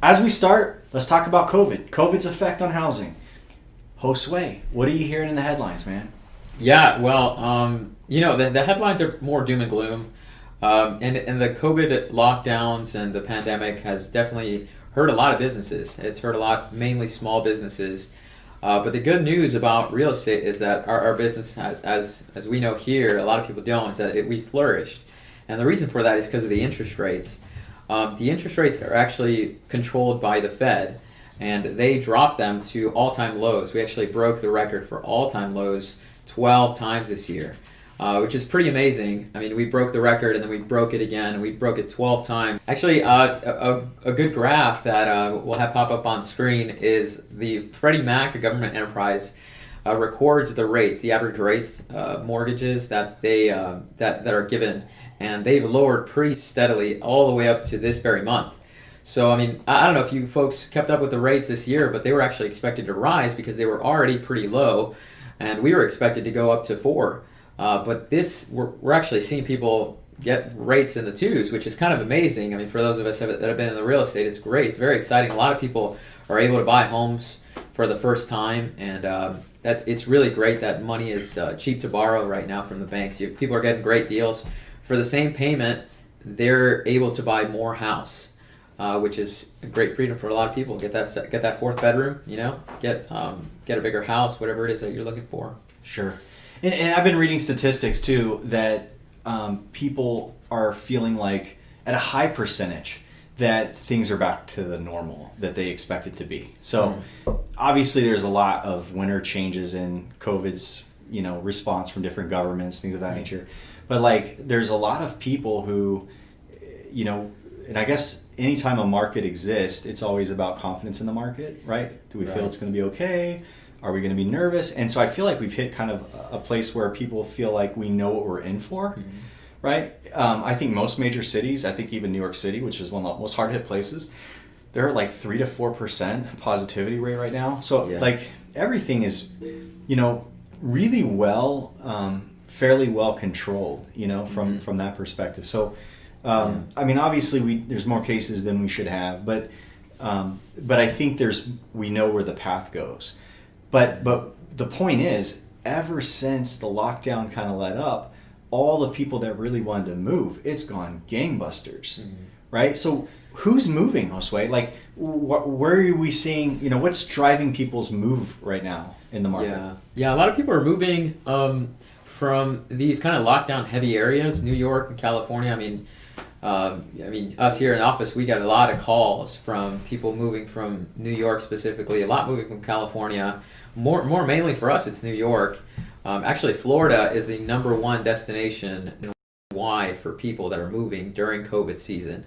As we start, let's talk about COVID. COVID's effect on housing. Josue, what are you hearing in the headlines, man? Yeah, well, the headlines are more doom and gloom. And the COVID lockdowns and the pandemic has definitely hurt a lot of businesses. It's hurt a lot, mainly small businesses. But the good news about real estate is that our business, as we know here, a lot of people don't, is that we flourished. And the reason for that is because of the interest rates. The interest rates are actually controlled by the Fed, and they dropped them to all-time lows. We actually broke the record for all-time lows 12 times this year, which is pretty amazing. I mean, we broke the record and then we broke it again, and we broke it 12 times. Actually, a good graph that we'll have pop up on screen is the Freddie Mac, a government enterprise, records the rates, the average rates, mortgages that that are given, and they've lowered pretty steadily all the way up to this very month. So, I mean, I don't know if you folks kept up with the rates this year, but they were actually expected to rise because they were already pretty low, and we were expected to go up to 4. But we're actually seeing people get rates in the 2s, which is kind of amazing. I mean, for those of us that have been in the real estate, it's great. It's very exciting. A lot of people are able to buy homes for the first time, and it's really great that money is cheap to borrow right now from the banks. People are getting great deals. For the same payment, they're able to buy more house. Which is a great freedom for a lot of people. Get that 4th bedroom, get a bigger house, whatever it is that you're looking for. Sure. And I've been reading statistics too that people are feeling like at a high percentage that things are back to the normal that they expect it to be. So obviously there's a lot of winter changes in COVID's response from different governments, things of that nature. But like there's a lot of people who and I guess anytime a market exists, it's always about confidence in the market, right? Do we feel it's going to be okay? Are we going to be nervous? And so I feel like we've hit kind of a place where people feel like we know what we're in for, right? I think most major cities, I think even New York City, which is one of the most hard-hit places, they're at like 3 to 4% positivity rate right now. So like everything is, really fairly well controlled, from that perspective. So I mean, obviously, there's more cases than we should have, but I think we know where the path goes. But the point is, ever since the lockdown kind of let up, all the people that really wanted to move, it's gone gangbusters, right? So who's moving, Josue? Like, where are we seeing? What's driving people's move right now in the market? Yeah. A lot of people are moving from these kind of lockdown heavy areas, New York and California. I mean, us here in the office, we got a lot of calls from people moving from New York specifically, a lot moving from California. More mainly for us, it's New York. Actually, Florida is the #1 destination wide for people that are moving during COVID season.